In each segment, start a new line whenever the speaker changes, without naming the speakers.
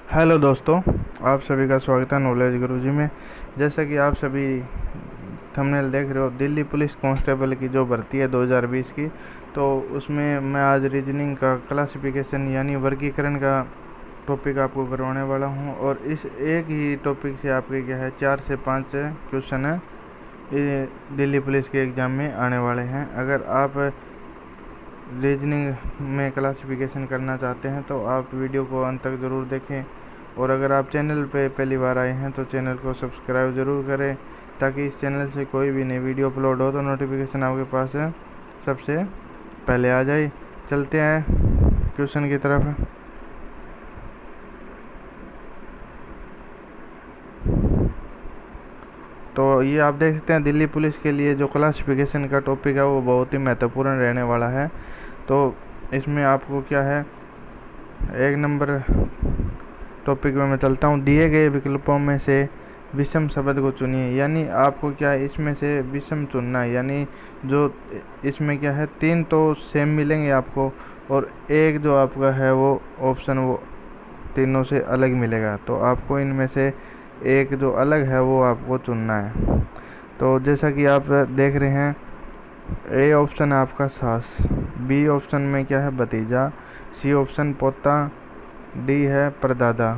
Hello दोस्तों, आप सभी का स्वागत है नॉलेज गुरुजी में। जैसा कि आप सभी थंबनेल देख रहे हो, दिल्ली पुलिस कांस्टेबल की जो भर्ती है 2020 की, तो उसमें मैं आज रीजनिंग का क्लासिफिकेशन यानी वर्गीकरण का टॉपिक आपको करवाने वाला हूं। और इस एक ही टॉपिक से आपके क्या है 4 से 5 क्वेश्चन है ये दिल्ली पुलिस के एग्ज़ाम में आने वाले हैं। अगर आप रीजनिंग में क्लासिफिकेशन करना चाहते हैं तो आप वीडियो को अंत तक ज़रूर देखें। और अगर आप चैनल पे पहली बार आए हैं तो चैनल को सब्सक्राइब ज़रूर करें, ताकि इस चैनल से कोई भी नई वीडियो अपलोड हो तो नोटिफिकेशन आपके पास सबसे पहले आ जाए। चलते हैं क्वेश्चन की तरफ। तो ये आप देख सकते हैं, दिल्ली पुलिस के लिए जो क्लासिफिकेशन का टॉपिक है वो बहुत ही महत्वपूर्ण रहने वाला है। तो इसमें आपको क्या है, एक नंबर टॉपिक में मैं चलता हूँ। दिए गए विकल्पों में से विषम शब्द को चुनिए। यानी आपको क्या है, इसमें से विषम चुनना है। यानी जो इसमें क्या है, 3 तो सेम मिलेंगे आपको और एक जो आपका है वो ऑप्शन वो तीनों से अलग मिलेगा। तो आपको इनमें से एक जो अलग है वो आपको चुनना है। तो जैसा कि आप देख रहे हैं, ए ऑप्शन है आपका सास, बी ऑप्शन में क्या है भतीजा, सी ऑप्शन पोता, डी है परदादा।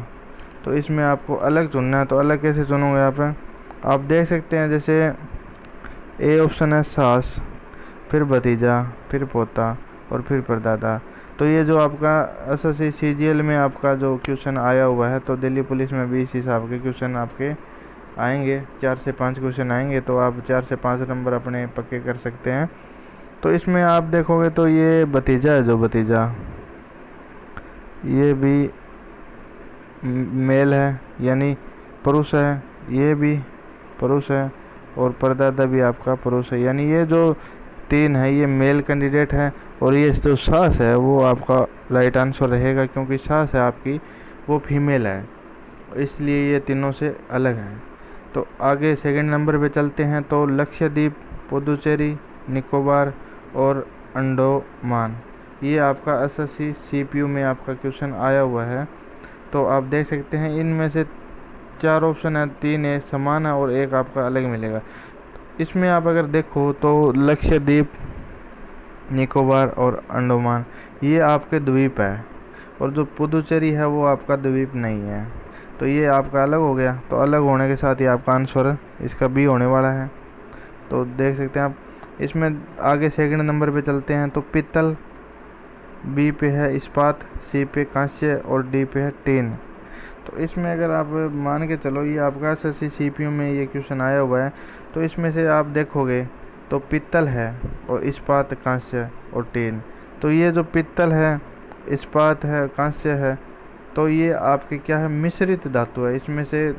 तो इसमें आपको अलग चुनना है। तो अलग कैसे चुनोगे आप देख सकते हैं, जैसे ए ऑप्शन है सास, फिर भतीजा, फिर पोता और फिर परदादा। तो ये जो आपका एसएससी सीजीएल में आपका जो क्वेश्चन आया हुआ है, तो दिल्ली पुलिस में भी इस हिसाब के क्वेश्चन आपके आएंगे। 4 से 5 क्वेश्चन आएंगे, तो आप 4 से 5 नंबर अपने पक्के कर सकते हैं। तो इसमें आप देखोगे तो ये भतीजा है, जो भतीजा ये भी मेल है यानी पुरुष है, ये भी पुरुष है और परदादा भी आपका पुरुष है। यानी ये जो 3 है ये मेल कैंडिडेट है और ये जो सास है वो आपका राइट आंसर रहेगा, क्योंकि सास है आपकी वो फीमेल है, इसलिए ये तीनों से अलग है। तो आगे सेकंड नंबर पे चलते हैं। तो लक्षद्वीप, पुदुचेरी, निकोबार और अंडमान, ये आपका एसएससी सीपीयू में आपका क्वेश्चन आया हुआ है। तो आप देख सकते हैं इनमें से 4 ऑप्शन है, 3 एक समान है और एक आपका अलग मिलेगा। इसमें आप अगर देखो तो लक्षद्वीप, निकोबार और अंडमान ये आपके द्वीप है, और जो पुदुचेरी है वो आपका द्वीप नहीं है। तो ये आपका अलग हो गया। तो अलग होने के साथ ही आपका आंसर इसका बी होने वाला है। तो देख सकते हैं आप। इसमें आगे सेकंड नंबर पे चलते हैं। तो पित्तल, बी पे है इस्पात, सी पे कांस्य और डी पे है टीन। तो इसमें अगर आप मान के चलो ये आपका एसएससी सीपीयू में ये क्वेश्चन आया हुआ है, तो इसमें से आप देखोगे तो पित्तल है और इस्पात, कांस्य और टीन। तो ये जो पित्तल है, इस्पात है, कांस्य है, तो ये आपके क्या है, मिश्रित धातु है। इसमें से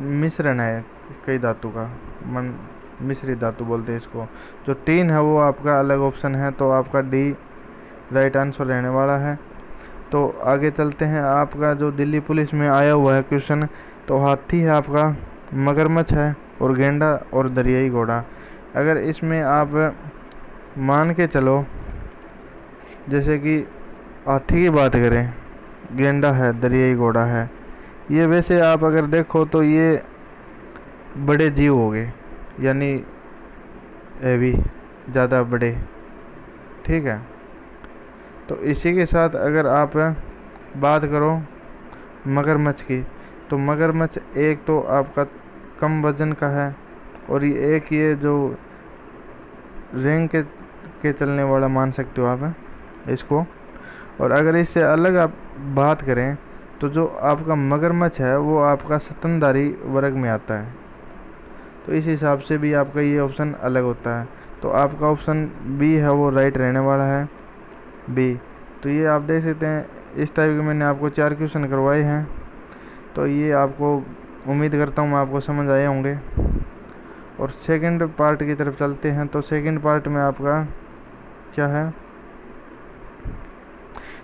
मिश्रण है कई धातु का, मिश्रित धातु बोलते हैं इसको। जो टीन है वो आपका अलग ऑप्शन है, तो आपका डी राइट आंसर रहने वाला है। तो आगे चलते हैं। आपका जो दिल्ली पुलिस में आया हुआ है क्वेश्चन, तो हाथी है आपका, मगरमच्छ है और गेंडा और दरियाई घोड़ा। अगर इसमें आप मान के चलो, जैसे कि हाथी की बात करें, गेंडा है, दरियाई घोड़ा है, ये वैसे आप अगर देखो तो ये बड़े जीव हो गए, यानी हैवी, ज़्यादा बड़े, ठीक है। तो इसी के साथ अगर आप बात करो मगरमच्छ की, तो मगरमच्छ एक तो आपका कम वजन का है और ये जो रेंग के चलने वाला मान सकते हो आप इसको। और अगर इससे अलग आप बात करें तो जो आपका मगरमच्छ है वो आपका स्तनधारी वर्ग में आता है। तो इस हिसाब से भी आपका ये ऑप्शन अलग होता है। तो आपका ऑप्शन बी है वो राइट रहने वाला है, बी। तो ये आप देख सकते हैं, इस टाइप के मैंने आपको 4 क्वेश्चन करवाए हैं। तो ये आपको उम्मीद करता हूँ आपको समझ आए होंगे। और सेकंड पार्ट की तरफ चलते हैं। तो सेकंड पार्ट में आपका क्या है,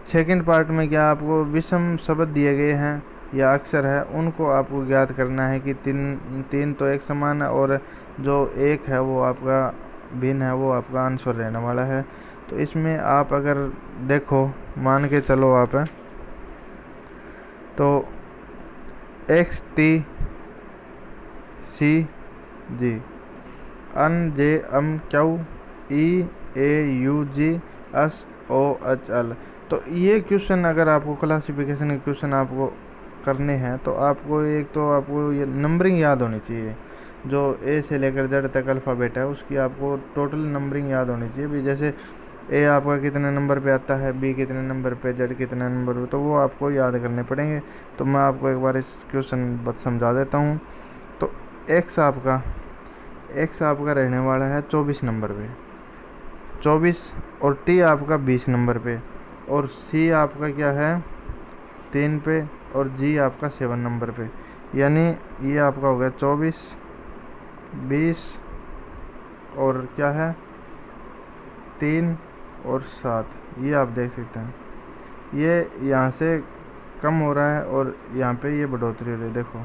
सेकंड पार्ट में क्या आपको विषम शब्द दिए गए हैं या अक्षर है, उनको आपको ज्ञात करना है कि तीन तो एक समान है और जो एक है वो आपका भिन्न है, वो आपका आंसर रहने वाला है। तो इसमें आप अगर देखो, मान के चलो आप, तो तो एक्स टी सी जी, अन J M Q E A U G S O H L. तो ये क्वेश्चन अगर आपको क्लासिफिकेशन के क्वेश्चन आपको करने हैं तो आपको एक तो आपको ये नंबरिंग याद होनी चाहिए, जो ए से लेकर जेड तक अल्फ़ाबेट है उसकी आपको टोटल नंबरिंग याद होनी चाहिए। भी जैसे ए आपका कितने नंबर पे आता है, बी कितने नंबर पे, जेड कितने नंबर पे, तो वो आपको याद करने पड़ेंगे। तो मैं आपको एक बार इस क्वेश्चन समझा देता हूँ। तो एक्स आपका रहने वाला है 24 नंबर पे, 24, और टी आपका 20 नंबर पे, और सी आपका क्या है 3 पे, और जी आपका 7 नंबर पे। यानी ये आपका हो गया 24, 20 और क्या है 3 और 7। ये आप देख सकते हैं, ये यहाँ से कम हो रहा है और यहाँ पे ये बढ़ोतरी हो रही है, देखो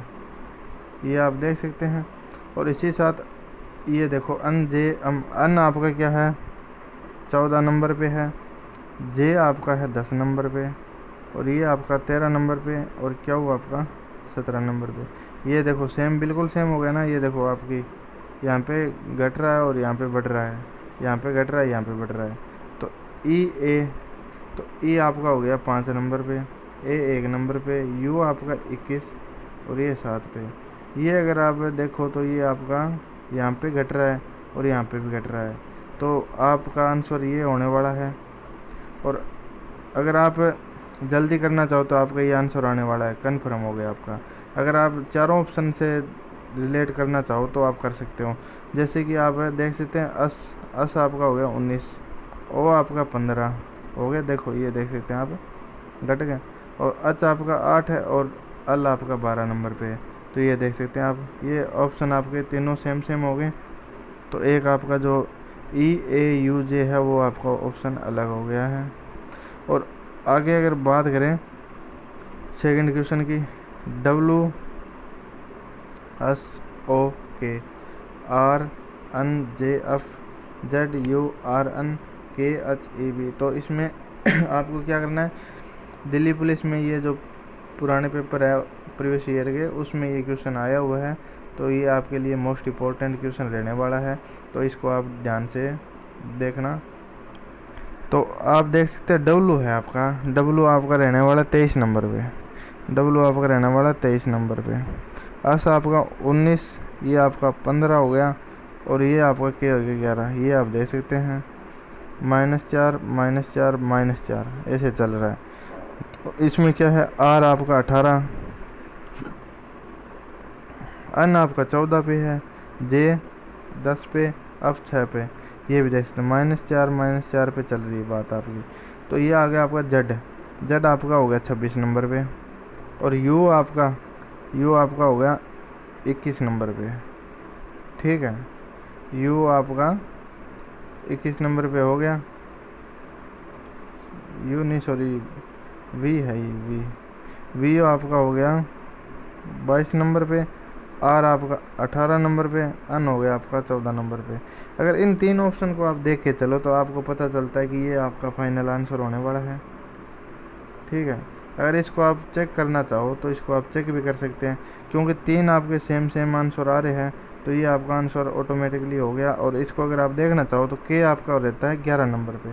ये आप देख सकते हैं। और इसी साथ ये देखो अन आपका क्या है 14 नंबर पे है, जे आपका है 10 नंबर पे, और ये आपका 13 नंबर पे, और क्यू आपका 17 नंबर पे। ये देखो सेम, बिल्कुल सेम हो गया ना। ये देखो आपकी यहाँ पे घट रहा है और यहाँ पे बढ़ रहा है, यहाँ पे घट रहा है, यहाँ पे बढ़ रहा है। तो ई आपका हो गया 5 नंबर पे, ए 1 नंबर पे, यू आपका 21 और ये 7 पे। ये अगर आप देखो तो ये आपका यहाँ पे घट रहा है और यहाँ पे भी घट रहा है, तो आपका आंसर ये होने वाला है। और अगर आप जल्दी करना चाहो तो आपका ये आंसर आने वाला है, कन्फर्म हो गया आपका। अगर आप चारों ऑप्शन से रिलेट करना चाहो तो आप कर सकते हो। जैसे कि आप देख सकते हैं अस आपका हो गया 19, ओ आपका 15 हो गया, देखो ये देख सकते हैं आप घट गए, और एच आपका 8 है और एल आपका 12 नंबर पे है। तो ये देख सकते हैं आप, ये ऑप्शन आपके तीनों सेम हो गए। तो एक आपका जो ई ए यू जे है वो आपका ऑप्शन अलग हो गया है। और आगे अगर बात करें सेकंड क्वेश्चन की, W S O K R N J F Z U R N K H E B. तो इसमें आपको क्या करना है, दिल्ली पुलिस में ये जो पुराने पेपर है प्रीवियस ईयर के, उसमें ये क्वेश्चन आया हुआ है। तो ये आपके लिए मोस्ट इम्पोर्टेंट क्वेश्चन रहने वाला है, तो इसको आप ध्यान से देखना। तो आप देख सकते हैं डब्लू है आपका, डब्लू आपका रहने वाला 23 नंबर पे, डब्लू आपका रहने वाला 23 नंबर पे। एस आपका 19, ये आपका 15 हो गया, और ये आपका क्या हो गया 11। ये आप देख सकते हैं -4 -4 -4 ऐसे चल रहा है। तो इसमें क्या है, आर आपका 18, एन आपका 14 पे है, जे 10 पे, एफ 6 पे। ये भी देख सकते हैं -4 -4 पे चल रही है बात आपकी। तो ये आ गया आपका जेड आपका हो गया 26 नंबर पे, और यू आपका हो गया 21 नंबर पे, ठीक है। यू आपका 21 नंबर पे हो गया, यू नहीं सॉरी वी है ये, वी आपका हो गया 22 नंबर पे, आर आपका 18 नंबर पे, एन हो गया आपका 14 नंबर पे। अगर इन तीन ऑप्शन को आप देख के चलो तो आपको पता चलता है कि ये आपका फाइनल आंसर होने वाला है, ठीक है। अगर इसको आप चेक करना चाहो तो इसको आप चेक भी कर सकते हैं, क्योंकि तीन आपके सेम आंसर आ रहे हैं, तो ये आपका आंसर ऑटोमेटिकली हो गया। और इसको अगर आप देखना चाहो तो के आपका रहता है 11 नंबर पे,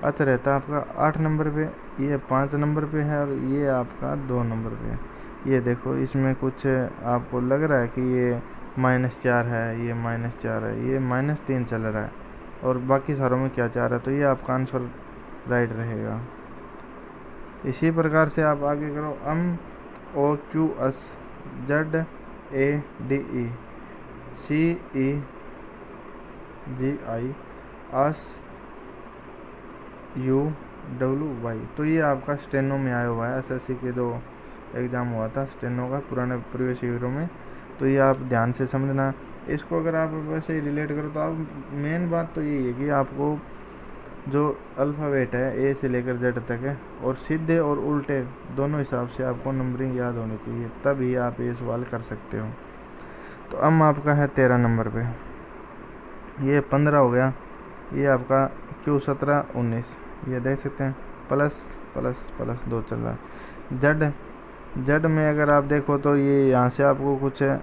अच्छा रहता है आपका 8 नंबर पे, ये 5 नंबर पे है, और ये आपका 2 नंबर पे है। ये देखो इसमें कुछ आपको लग रहा है कि ये -4 है, ये -4 है, ये -3 चल रहा है, और बाकी सारों में क्या 4 है, तो ये आपका आंसर राइट रहेगा। इसी प्रकार से आप आगे करो, M O Q S Z A D E C E G I S U W Y. तो ये आपका स्टेनो में आया हुआ है, एसएससी के जो एग्ज़ाम हुआ था स्टेनो का पुराने प्रीवियस ईयरों में। तो ये आप ध्यान से समझना। इसको अगर आप वैसे ही रिलेट करो तो आप मेन बात तो यही है कि आपको जो अल्फ़ाबेट है ए से लेकर जेड तक है, और सीधे और उल्टे दोनों हिसाब से आपको नंबरिंग याद होनी चाहिए, तभी आप ये सवाल कर सकते हो। तो एम आपका है 13 नंबर पे, ये 15 हो गया, ये आपका क्यू 17 19, ये देख सकते हैं +++2 चल रहा है। जेड जेड में अगर आप देखो तो ये यहाँ से आपको कुछ है,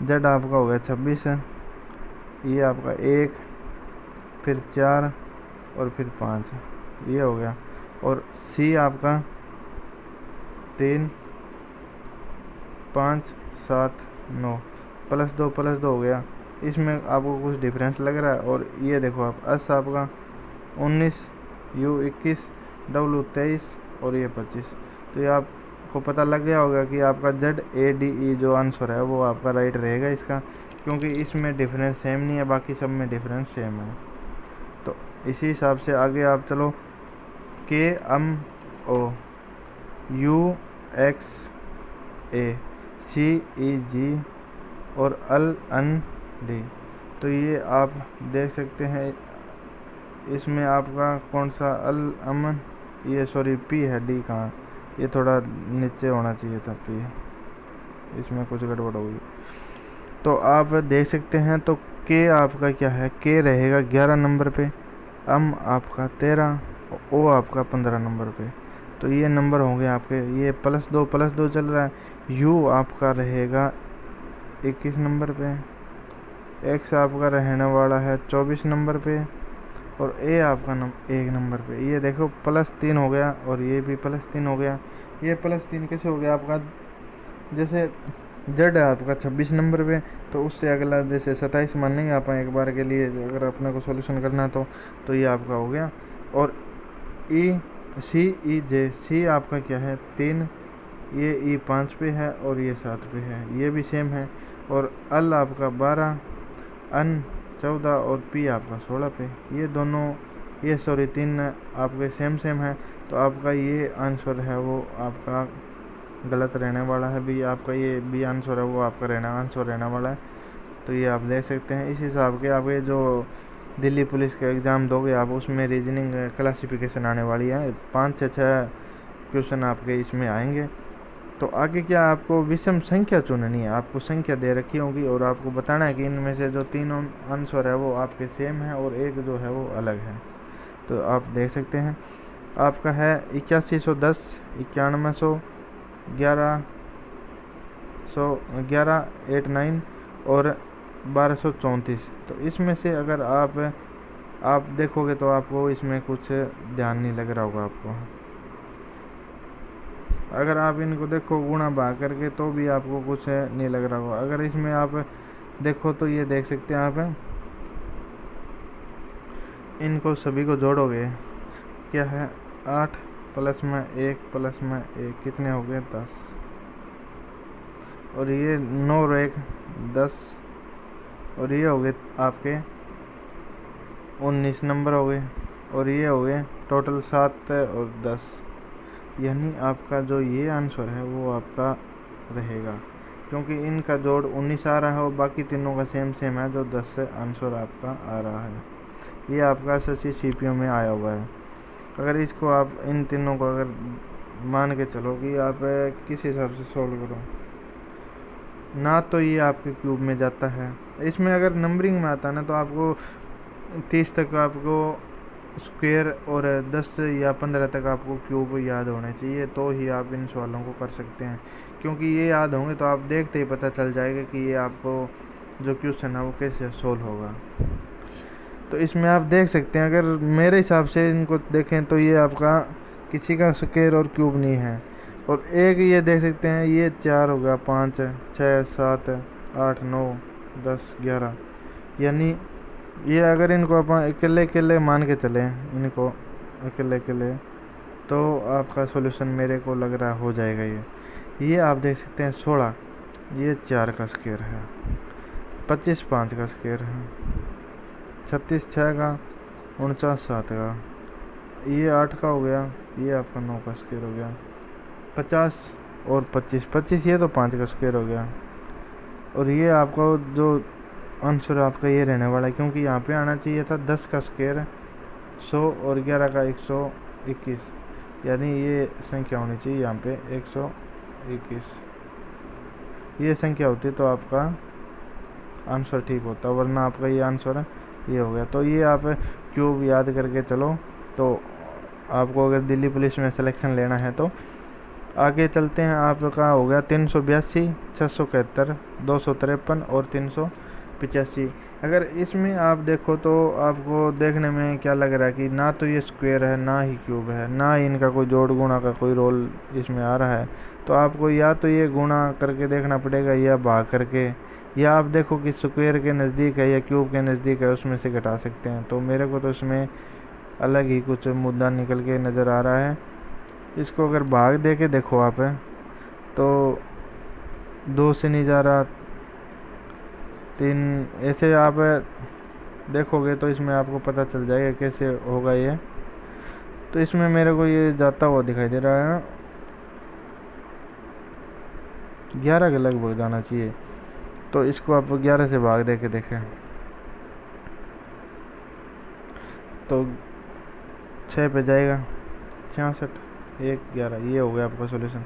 जेड आपका हो गया 26 है, ये आपका 1 फिर 4 और फिर 5 ये हो गया, और सी आपका 3 5 7 9 +2 हो गया। इसमें आपको कुछ डिफरेंस लग रहा है। और ये देखो आप एस आपका 19, यू 21, डब्ल्यू 23 और ये 25। तो ये आपको पता लग गया होगा कि आपका ZADE जो आंसर है वो आपका राइट रहेगा इसका, क्योंकि इसमें डिफरेंस सेम नहीं है, बाकी सब में डिफरेंस सेम है। तो इसी हिसाब से आगे आप चलो, KMO UXA CEG और LND। तो ये आप देख सकते हैं, इसमें आपका कौन सा ये सॉरी P है, D कहाँ, ये थोड़ा नीचे होना चाहिए था P, इसमें कुछ गड़बड़ होगी। तो आप देख सकते हैं, तो K आपका क्या है, K रहेगा 11 नंबर पे, M आपका 13, O आपका 15 नंबर पे। तो ये नंबर होंगे आपके, ये +2 चल रहा है। U आपका रहेगा 21 नंबर पे, X आपका रहने वाला है 24 नंबर पे, और A आपका 1 नंबर पे। ये देखो +3 हो गया, और ये भी +3 हो गया। ये +3 कैसे हो गया आपका, जैसे जेड है आपका 26 नंबर पे, तो उससे अगला जैसे 27 मान लेंगे आप एक बार के लिए, अगर अपने को सॉल्यूशन करना है तो ये आपका हो गया। और सी आपका क्या है 3, ये ई 5 पे है और ये 7 पे है, ये भी सेम है। और एल आपका 12, एन 14 और पी आपका 16 पे। ये दोनों ये सॉरी 3 आपके सेम है। तो आपका ये आंसर है वो आपका गलत रहने वाला है। भी आपका ये बी आंसर है वो आपका आंसर रहने वाला है। तो ये आप देख सकते हैं। इस हिसाब के आप ये जो दिल्ली पुलिस का एग्ज़ाम दोगे आप, उसमें रीजनिंग क्लासिफिकेशन आने वाली है, 5 से 6 क्वेश्चन आपके इसमें आएंगे। तो आगे क्या आपको विषम संख्या चुननी है, आपको संख्या दे रखी होगी और आपको बताना है कि इनमें से जो 3 आंसर है वो आपके सेम है और एक जो है वो अलग है। तो आप देख सकते हैं आपका है 8110, 9100, 1189 और 1234। तो इसमें से अगर आप देखोगे तो आपको इसमें कुछ ध्यान नहीं लग रहा होगा आपको। अगर आप इनको देखो गुणा भाग करके तो भी आपको कुछ नहीं लग रहा होगा। अगर इसमें आप देखो तो ये देख सकते हैं आप इनको सभी को जोड़ोगे, क्या है 8 + 1 + 1 कितने हो गए 10, और ये 9 और 1 10, और ये हो गए आपके 19 नंबर हो गए, और ये हो गए टोटल 7 और 10। यानी आपका जो ये आंसर है वो आपका रहेगा, क्योंकि इनका जोड़ 19 आ रहा है और बाकी तीनों का सेम है, जो 10 से आंसर आपका आ रहा है। ये आपका SSC CPO में आया हुआ है। अगर इसको आप इन तीनों को अगर मान के चलो कि आप किस हिसाब से सॉल्व करो ना, तो ये आपके क्यूब में जाता है। इसमें अगर नंबरिंग में आता है ना, तो आपको 30 तक आपको स्क्वायर और 10 या 15 तक आपको क्यूब याद होने चाहिए, तो ही आप इन सवालों को कर सकते हैं। क्योंकि ये याद होंगे तो आप देखते ही पता चल जाएगा कि ये आपको जो क्वेश्चन है वो कैसे सोल्व होगा। तो इसमें आप देख सकते हैं, अगर मेरे हिसाब से इनको देखें तो ये आपका किसी का स्क्वायर और क्यूब नहीं है। और एक ये देख सकते हैं, ये 4 हो गया, 5 6 7 8 9 10 11, यानी ये अगर इनको अपन अकेले मान के चलें, इनको अकेले, तो आपका सॉल्यूशन मेरे को लग रहा हो जाएगा। ये आप देख सकते हैं 16, ये 4 का स्क्वायर है, 25 5 का स्क्वायर है, 36 6 का, 49 7 का, ये 8 का हो गया, ये आपका 9 का स्क्वायर हो गया, 50 और 25 ये तो 5 का स्क्वायर हो गया। और ये आपको जो आंसर आपका ये रहने वाला है, क्योंकि यहाँ पे आना चाहिए था 10 का स्क्वायर 100 और 11 का 121, यानी ये संख्या होनी चाहिए यहाँ पे 121। ये संख्या होती तो आपका आंसर ठीक होता, वरना आपका ये आंसर ये हो गया। तो ये आप क्यूब याद करके चलो। तो आपको अगर दिल्ली पुलिस में सिलेक्शन लेना है तो आगे चलते हैं। आपका हो गया 382, 671, 253 और 385। अगर इसमें आप देखो तो आपको देखने में क्या लग रहा है कि ना तो ये स्क्वायर है, ना ही क्यूब है, ना ही इनका कोई जोड़ गुणा का कोई रोल इसमें आ रहा है। तो आपको या तो ये गुणा करके देखना पड़ेगा या भाग करके, या आप देखो कि स्क्वायर के नज़दीक है या क्यूब के नज़दीक है, उसमें से घटा सकते हैं। तो मेरे को तो इसमें अलग ही कुछ मुद्दा निकल के नज़र आ रहा है। इसको अगर भाग दे के देखो आप तो 2 से नहीं जा रहा, 3, ऐसे आप देखोगे तो इसमें आपको पता चल जाएगा कैसे होगा ये। तो इसमें मेरे को ये जाता हुआ दिखाई दे रहा है, 11 के लगभग जाना चाहिए। तो इसको आप 11 से भाग दे के देखें तो 6 पे जाएगा, 66, 1, 11, ये हो गया आपका सॉल्यूशन।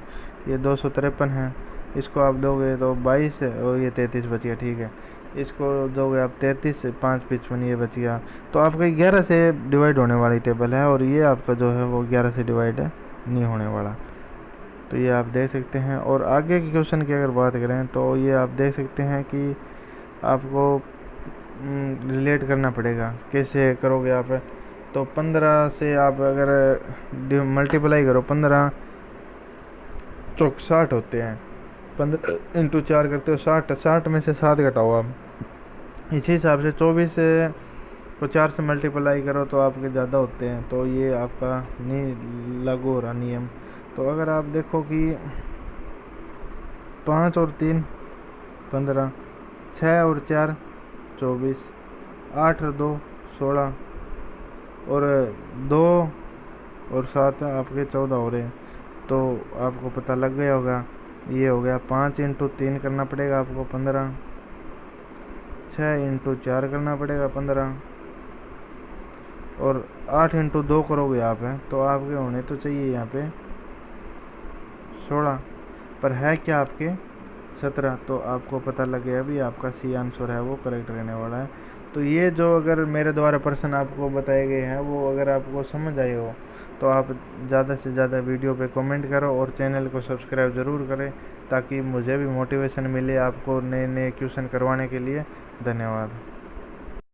ये 253 है, इसको आप दोगे तो 22 है और ये 33 बच गया, ठीक है। इसको दोगे आप 33 से 5, 55, ये बच गया। तो आपका 11 से डिवाइड होने वाली टेबल है, और ये आपका जो है वो 11 से डिवाइड नहीं होने वाला। तो ये आप देख सकते हैं। और आगे के क्वेश्चन की अगर बात करें तो ये आप देख सकते हैं कि आपको रिलेट करना पड़ेगा। कैसे करोगे आप, तो 15 से आप अगर मल्टीप्लाई करो, 15 चौक 60 होते हैं, 15 इंटू 4 करते हो 60, 60 में से 7 घटाओ आप। इसी हिसाब से 24 को 4 से मल्टीप्लाई करो तो आपके ज़्यादा होते हैं। तो ये आपका नहीं लागू हो रहा नियम। तो अगर आप देखो कि 5 और 3 15, 6 और 4 24, 8 और 2 16, और 2 और 7 आपके 14 हो रहे हैं। तो आपको पता लग गया होगा, ये हो गया 5 इंटू 3 करना पड़ेगा आपको 15, 6 इंटू 4 करना पड़ेगा 15, और 8 इंटू 2 करोगे आप तो आपके होने तो चाहिए यहाँ पे 16, पर है क्या आपके 17। तो आपको पता लग गया अभी आपका सी आंसर है वो करेक्ट रहने वाला है। तो ये जो अगर मेरे द्वारा प्रश्न आपको बताए गए हैं वो अगर आपको समझ आए हो तो आप ज़्यादा से ज़्यादा वीडियो पे कमेंट करो और चैनल को सब्सक्राइब ज़रूर करें, ताकि मुझे भी मोटिवेशन मिले आपको नए नए क्वेश्चन करवाने के लिए। धन्यवाद।